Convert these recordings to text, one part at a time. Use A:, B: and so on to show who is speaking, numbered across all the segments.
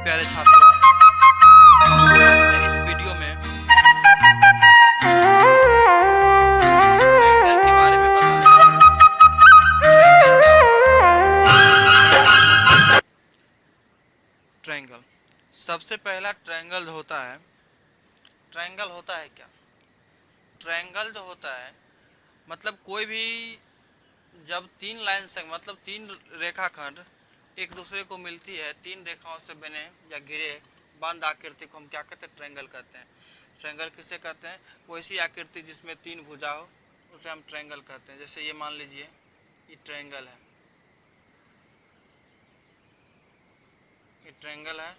A: प्यारे छात्रों, मैं इस वीडियो में ट्रायंगल के बारे में बताने वाला हूँ। ट्रायंगल क्या होता है? ट्रायंगल सबसे पहला ट्रायंगल होता है। ट्रायंगल होता है क्या? ट्रायंगल जो होता है मतलब कोई भी जब तीन लाइन से मतलब तीन रेखाखंड एक दूसरे को मिलती है, तीन रेखाओं से बने या घिरे बंद आकृति को हम क्या कहते हैं? ट्रायंगल कहते हैं। ट्रायंगल किसे कहते हैं? वैसी आकृति जिसमें तीन भुजा हो उसे हम ट्रायंगल कहते हैं। जैसे ये मान लीजिए ये ट्रायंगल है, ये ट्रायंगल है,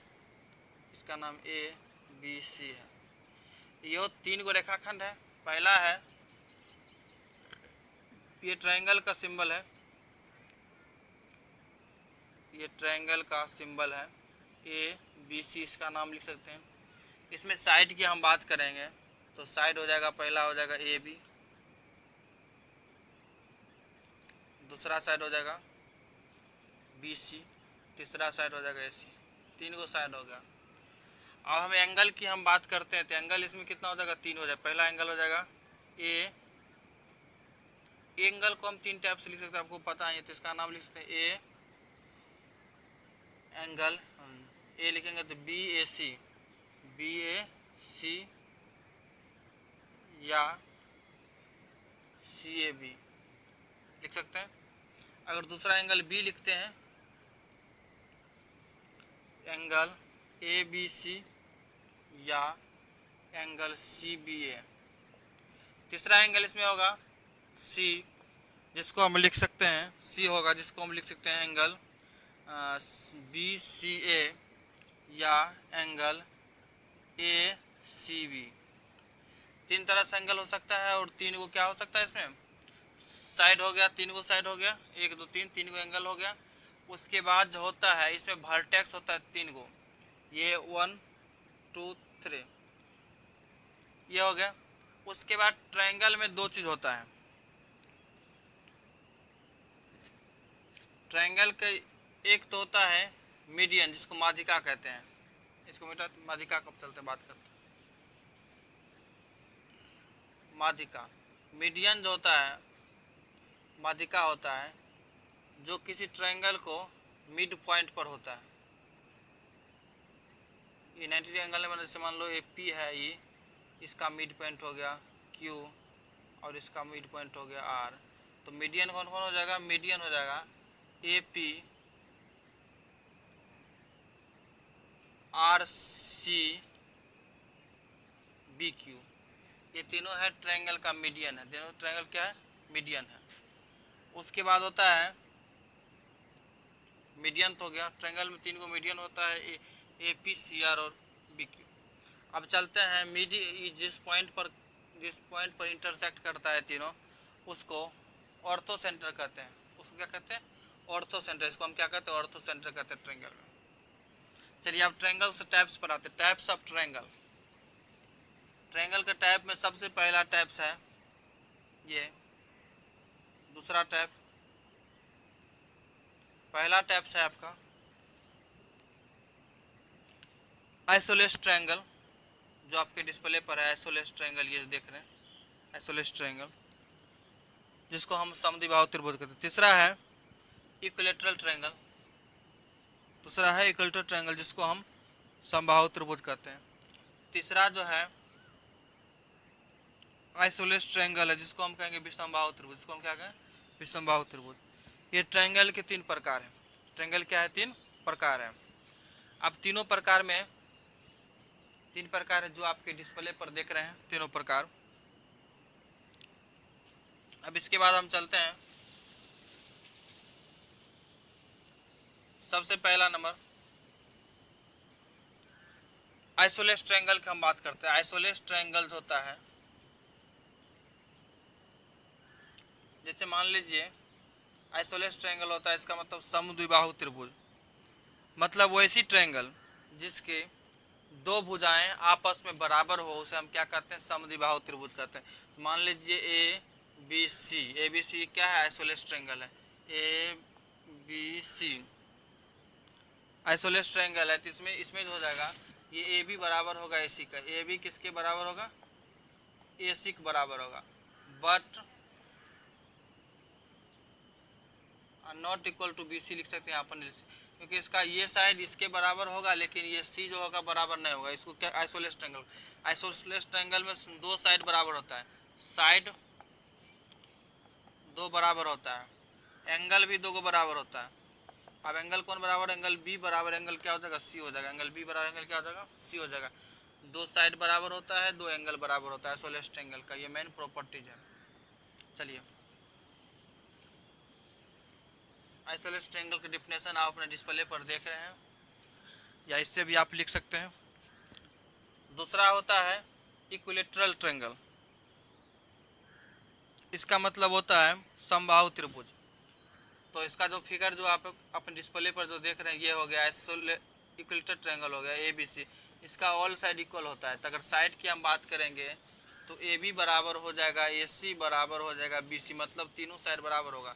A: इसका नाम ए बी सी है। ये तीन गो रेखाखंड है। पहला है, ये ट्रायंगल का सिंबल है, ये ट्रायंगल का सिंबल है ए बी सी, इसका नाम लिख सकते हैं। इसमें साइड की हम बात करेंगे तो साइड हो जाएगा, पहला हो जाएगा ए बी, दूसरा साइड हो जाएगा बी सी, तीसरा साइड हो जाएगा ए सी। तीन गो साइड हो गया। अब हम एंगल की हम बात करते हैं तो एंगल इसमें कितना हो जाएगा? तीन हो जाएगा। पहला एंगल हो जाएगा ए, एंगल को हम तीन टाइप से लिख सकते हैं, आपको पता है, तो इसका नाम लिख सकते हैं ए एंगल। ए लिखेंगे तो बी ए सी, बी ए सी या सी ए बी लिख सकते हैं। अगर दूसरा एंगल बी लिखते हैं, एंगल ए बी सी या एंगल सी बी ए। तीसरा एंगल इसमें होगा सी, जिसको हम लिख सकते हैं, सी होगा जिसको हम लिख सकते हैं एंगल बी सी ए या एंगल ए सी बी। तीन तरह से एंगल हो सकता है और तीन को क्या हो सकता है? इसमें साइड हो गया, तीन गो साइड हो गया, एक दो तीन, तीन गो एंगल हो गया। उसके बाद जो होता है इसमें वर्टेक्स होता है तीन गो, ये 1 2 3, ये हो गया। उसके बाद ट्रायंगल में दो चीज़ होता है। ट्रायंगल का एक तो होता है मीडियन, जिसको माध्यिका कहते हैं। इसको बेटा माध्यिका कब चलते बात करते हैं। माध्यिका, मीडियन जो होता है, माध्यिका होता है जो किसी ट्रायंगल को मिड पॉइंट पर होता है। ये 90 एंगल में जैसे मान लो ए पी है, ये इसका मिड पॉइंट हो गया क्यू और इसका मिड पॉइंट हो गया आर। तो मीडियन कौन कौन हो जाएगा? मीडियन हो जाएगा A P, R C, B Q. ये तीनों है ट्रायंगल का मीडियन है। तीनों ट्रायंगल क्या है? मीडियन है। उसके बाद होता है मीडियन तो हो गया, ट्रायंगल में तीन को मीडियन होता है ए पी सी आर और बी क्यू। अब चलते हैं जिस पॉइंट पर इंटरसेक्ट करता है तीनों, उसको ऑर्थो सेंटर कहते हैं। उसको क्या कहते हैं? Ortho centre. इसको हम क्या कहते हैं? ऑर्थो सेंटर कहते हैं ट्रायंगल में। चलिए अब ट्रायंगल से टाइप्स पर आते हैं। Types of triangle. ट्रायंगल के टाइप में सबसे पहला टाइप्स है ये, दूसरा टाइप, पहला टाइप्स है आपका आइसोलेस ट्रायंगल, जो आपके डिस्प्ले पर है आइसोलेस ट्रायंगल, ये देख रहे हैं आइसोलेस ट्रायंगल, जिसको हम समद्विबाहु त्रिभुज कहते हैं। तीसरा है इक्विलैटरल ट्रायंगल, दूसरा है इक्विलैटरल ट्रायंगल जिसको हम समबाहु त्रिभुज कहते हैं। तीसरा जो है आइसोलेस ट्रायंगल है, जिसको हम कहेंगे विषमबाहु त्रिभुज, जिसको हम क्या कहें? विषमबाहु त्रिभुज। ये ट्रायंगल के तीन प्रकार हैं। ट्रायंगल क्या है? तीन प्रकार है। अब तीनों प्रकार में तीन प्रकार है जो आपके डिस्प्ले पर देख रहे हैं, तीनों प्रकार। अब इसके बाद हम चलते हैं सबसे पहला नंबर आइसोलेस ट्रायंगल की हम बात करते हैं। आइसोलेस ट्रायंगल होता है, जैसे मान लीजिए आइसोलेस ट्रायंगल होता है, इसका मतलब समद्विबाहु त्रिभुज, मतलब वैसी ट्रायंगल जिसके दो भुजाएं आपस में बराबर हो उसे हम क्या कहते हैं? समद्विबाहु त्रिभुज कहते हैं। तो मान लीजिए ए बी सी, ए बी सी क्या है? आइसोलेस ट्रायंगल है। A B C isosceles triangle है तो इसमें जो हो जाएगा ये ए बी बराबर होगा ए सी का, ए बी किसके बराबर होगा, ए सी के बराबर होगा, but not equal to B C लिख सकते हैं अपन, क्योंकि इसका ये साइड इसके बराबर होगा लेकिन ये सी जो होगा बराबर नहीं होगा। इसको क्या आइसोलेस ट्रायंगल, आइसोलेस ट्रायंगल में दो साइड बराबर होता है, साइड दो बराबर होता है, एंगल भी दो को बराबर होता है। अब एंगल कौन बराबर, एंगल बी बराबर एंगल क्या हो जाएगा, सी हो जाएगा, एंगल बी बराबर एंगल क्या हो जाएगा, सी हो जाएगा। दो साइड बराबर होता है, दो एंगल बराबर होता है आइसोलेस ट्रायंगल का, ये मेन प्रॉपर्टीज है। चलिए आइसोलेस ट्रायंगल की डिफिनेशन आप अपने डिस्प्ले पर देख रहे हैं, या इससे भी आप लिख सकते हैं। दूसरा होता है इक्विलेटरल ट्रायंगल, इसका मतलब होता है समबाहु त्रिभुज। तो इसका जो फिगर जो आप अपने डिस्प्ले पर जो देख रहे हैं ये हो गया इक्विलेटरल ट्रायंगल हो गया ए बी सी। इसका ऑल साइड इक्वल होता है, तो अगर साइड की हम बात करेंगे तो ए बी बराबर हो जाएगा ए सी बराबर हो जाएगा बी सी, मतलब तीनों साइड बराबर होगा,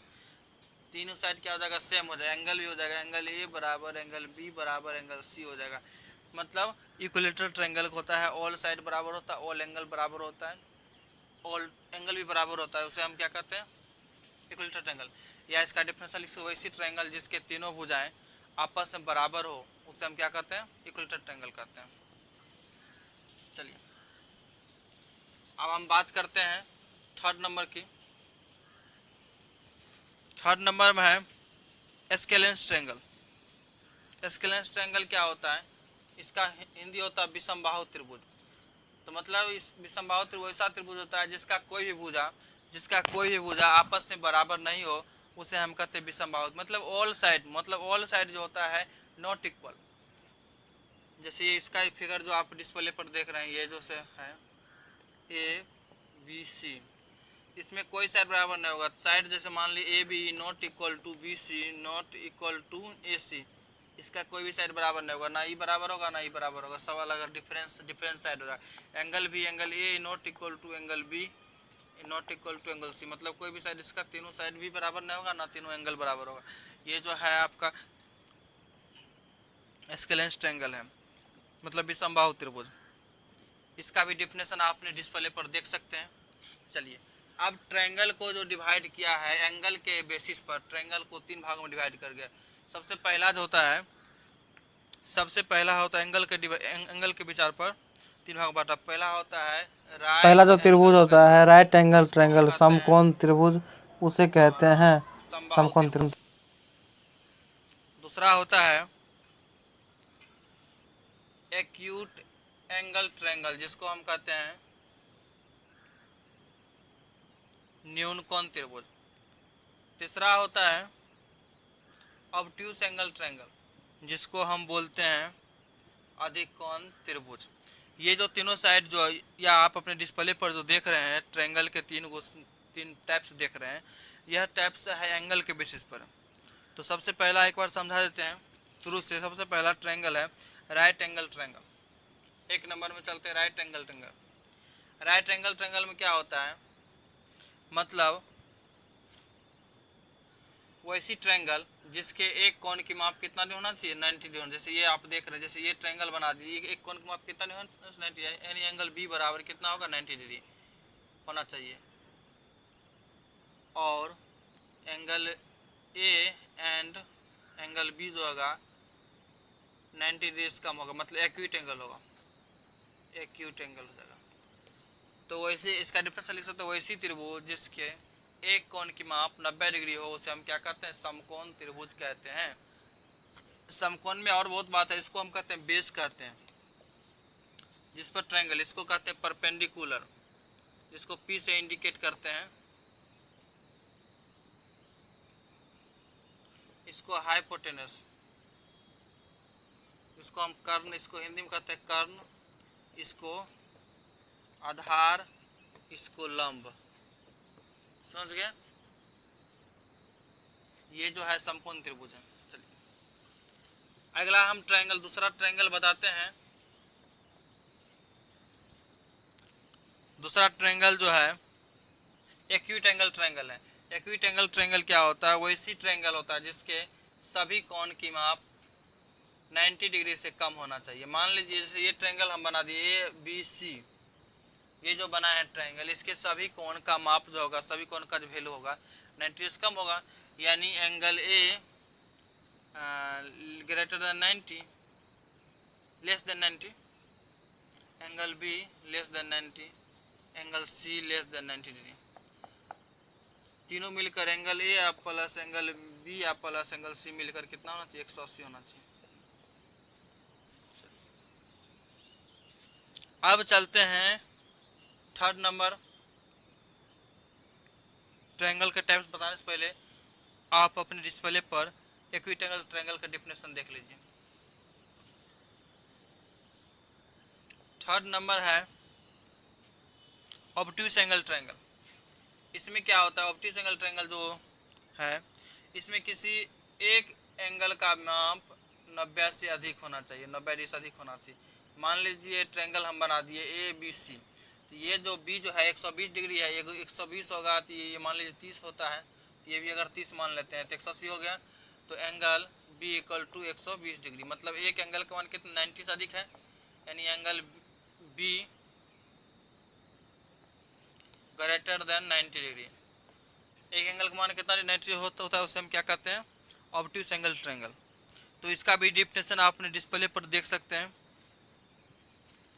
A: तीनों साइड क्या हो जाएगा, सेम हो जाएगा, एंगल भी हो जाएगा, एंगल ए बराबर एंगल बी बराबर एंगल सी हो जाएगा। मतलब इक्विलेटरल ट्रायंगल होता है ऑल साइड बराबर होता है, ऑल एंगल बराबर होता है, ऑल एंगल भी बराबर होता है, उसे हम क्या कहते हैं, इक्विलेटरल ट्रायंगल। या इसका डिफरेंशियल इसको वैसी ट्रायंगल जिसके तीनों भुजाएं आपस में बराबर हो, उसे हम क्या कहते हैं, इक्विलेटरल ट्रायंगल कहते हैं। चलिए अब हम बात करते हैं थर्ड नंबर की। थर्ड नंबर में है स्केलेंस ट्रायंगल। स्केलेंस ट्रायंगल क्या होता है, इसका हिंदी होता है विषमबाहु त्रिभुज। तो मतलब इस विषमबाहु त्रिभुज ऐसा त्रिभुज होता है जिसका कोई भी भुजा आपस में बराबर नहीं हो, उसे हम कहते हैं विषमबाहु। मतलब ऑल साइड जो होता है नॉट इक्वल। जैसे ये इसका फिगर जो आप डिस्प्ले पर देख रहे हैं, ये जो से है ए बी सी, इसमें कोई साइड बराबर नहीं होगा। साइड जैसे मान ली A B not equal to B C not equal to A C, इसका कोई भी साइड बराबर नहीं होगा, ना ई बराबर होगा ना ई बराबर होगा, सब अलग अलग डिफरेंस साइड होगा। एंगल भी angle A not equal to angle B not equal to angle C, मतलब कोई भी साइड इसका तीनों साइड भी बराबर नहीं होगा ना तीनों एंगल बराबर होगा। ये जो है आपका स्केलेंस ट्रायंगल है, मतलब विषमबाहु त्रिभुज। इसका भी डिफिनेशन आप अपने डिस्प्ले पर देख सकते हैं। चलिए अब ट्रायंगल को जो डिवाइड किया है एंगल के बेसिस पर, ट्रायंगल को तीन भागों में डिवाइड कर गया। सबसे पहला जो होता है एंगल के विचार पर तीन भाग बांटा। पहला होता है
B: पहला
A: राइट
B: जो त्रिभुज
A: एंगल
B: होता है
A: ट्रायंगल,
B: राइट एंगल
A: जिसको हम
B: ट्रायंगल
A: कहते हैं
B: समकोण त्रिभुज, उसे कहते हैं
A: समबाहु
B: समकोण
A: त्रिभुज।
B: त्रिभुज।
A: दूसरा होता है एक्यूट एंगल ट्रायंगल, जिसको हम कहते हैं न्यून कोण त्रिभुज। तीसरा होता है ऑब्ट्यूस एंगल ट्रायंगल, जिसको हम बोलते हैं अधिक कोण त्रिभुज। ये जो तीनों साइड जो या आप अपने डिस्प्ले पर जो देख रहे हैं ट्रायंगल के तीन टाइप्स देख रहे हैं, यह टाइप्स है एंगल के बेसिस पर। तो सबसे पहला एक बार समझा देते हैं शुरू से। सबसे पहला ट्रायंगल है राइट एंगल ट्रायंगल। एक नंबर में चलते हैं right angle triangle. Right angle triangle में क्या होता है, मतलब वैसी ट्रायंगल जिसके एक कोण की माप कितना नहीं होना चाहिए, 90 डिग्री। जैसे ये आप देख रहे हैं, जैसे ये ट्रायंगल बना दीजिए, एक कोण की माप कितना नहीं होना 90, यानी एंगल बी बराबर कितना होगा 90 डिग्री होना चाहिए। और angle A and angle B जो होगा 90 डिग्री से कम होगा, मतलब एक्यूट एंगल होगा, एक्यूट एंगल हो जाएगा। तो वैसे इसका डिफरेंस लिख सकते हो, वैसी त्रिभुज जिसके एक कोण की माप 90 डिग्री हो उसे हम क्या कहते हैं, समकोण त्रिभुज कहते हैं। समकोण में और बहुत बात है, इसको हम कहते हैं बेस कहते हैं। जिस पर ट्रायंगल, इसको कहते हैं परपेंडिकुलर, जिसको पी से इंडिकेट करते हैं। इसको हाइपोटेनस, इसको हम कर्ण, इसको हिंदी में कहते हैं कर्ण, इसको आधार, इसको लंब। समझ गए, ये जो है समकोण त्रिभुज है। चलिए अगला हम ट्रायंगल, दूसरा ट्रायंगल बताते हैं। दूसरा ट्रायंगल जो है एक्यूट एंगल ट्रायंगल है। एक्यूट एंगल ट्रायंगल क्या होता है, वैसी ट्रायंगल होता है जिसके सभी कोण की माप 90 डिग्री से कम होना चाहिए। मान लीजिए जैसे ये ट्रायंगल हम बना दिए ए बी सी, ये जो बना है ट्रायंगल, इसके सभी कोण का माप जो होगा, सभी कोण का जो वैल्यू होगा 90 से कम होगा, यानी angle A greater than 90, less than 90, angle B less than 90, angle C less than 90 degree. तीनों मिलकर एंगल ए या प्लस एंगल बी या प्लस एंगल सी मिलकर कितना होना चाहिए? 180 होना चाहिए। अब चलते हैं थर्ड नंबर। ट्रायंगल के टाइप्स बताने से पहले आप अपने डिस्प्ले पर एक्यूट एंगल ट्रायंगल का डेफिनेशन देख लीजिए। थर्ड नंबर है ऑब्ट्यूस एंगल ट्रायंगल। इसमें क्या होता है? ऑब्ट्यूस एंगल ट्रायंगल जो है, इसमें किसी एक एंगल का माप 90 से अधिक होना चाहिए, 90 डिग्री से अधिक होना चाहिए। मान लीजिए ट्रायंगल हम बना दिए ए बी सी, तो ये जो बी जो है 120 डिग्री है, ये 120 होगा, तो ये मान लीजिए 30 होता है, तो ये भी अगर 30 मान लेते हैं तो 180 हो गया। तो angle be equal to 120 degree, मतलब एक एंगल का मान कितना? 90 से अधिक है, यानी angle be greater than 90 degree. एक एंगल का मान कितना 90 होता है, उसे हम क्या कहते हैं? Obtuse angle triangle. तो इसका भी डेफिनेशन आप अपने डिस्प्ले पर देख सकते हैं।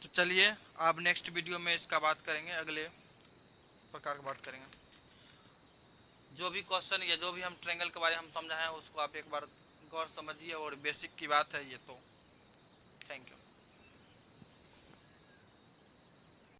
A: तो चलिए आप नेक्स्ट वीडियो में इसका बात करेंगे, अगले प्रकार की बात करेंगे। जो भी क्वेश्चन या जो भी हम ट्रायंगल के बारे में हम समझाएं उसको आप एक बार गौर समझिए, और बेसिक की बात है ये तो। Thank you.